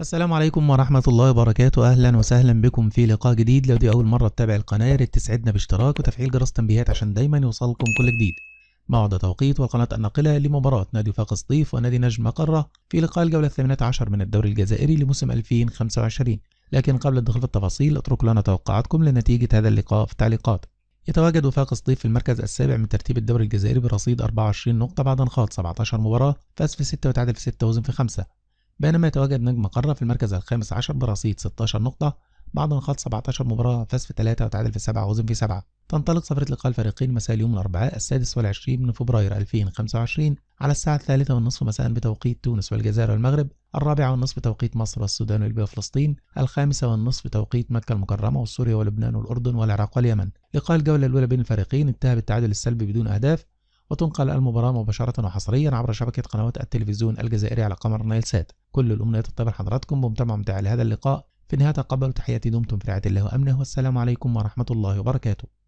السلام عليكم ورحمة الله وبركاته. أهلا وسهلا بكم في لقاء جديد. لو دي أول مرة تتابع القناة يا ريت تسعدنا باشتراك وتفعيل جرس التنبيهات عشان دايما يوصلكم كل جديد. موعد توقيت والقناة الناقلة لمباراة نادي وفاق سطيف ونادي نجم مقرة في لقاء الجولة 18 من الدوري الجزائري لموسم 2025. لكن قبل الدخول في التفاصيل اتركوا لنا توقعاتكم لنتيجة هذا اللقاء في التعليقات. يتواجد وفاق سطيف في المركز السابع من ترتيب الدوري الجزائري برصيد 24 نقطة بعد انخاض 17 مباراة، فاز في 6 وتعادل في 6 وهزم في 5. بينما يتواجد نجم قارة في المركز الخامس عشر برصيد 16 نقطة بعد انخاض 17 مباراة، فاز في 3 وتعادل في 7 وهزم في 7. تنطلق صفرة لقاء الفريقين مساء اليوم الأربعاء 26 من فبراير 2025 على الساعة 3:30 مساء بتوقيت تونس والجزائر والمغرب، 4:30 بتوقيت مصر والسودان وليبيا وفلسطين، 5:30 بتوقيت مكة المكرمة وسوريا ولبنان والأردن والعراق واليمن. لقاء الجولة الأولى بين الفريقين انتهى بالتعادل السلبي بدون أهداف، وتنقل المباراة مباشرة وحصريا عبر شبكة قنوات التلفزيون الجزائري على قمر نايل سات. كل الأمنيات الطيبة لحضراتكم بمتابعة ممتعة لهذا اللقاء. في النهاية تقبلوا تحياتي، دمتم في رعاية الله وأمنه، والسلام عليكم ورحمة الله وبركاته.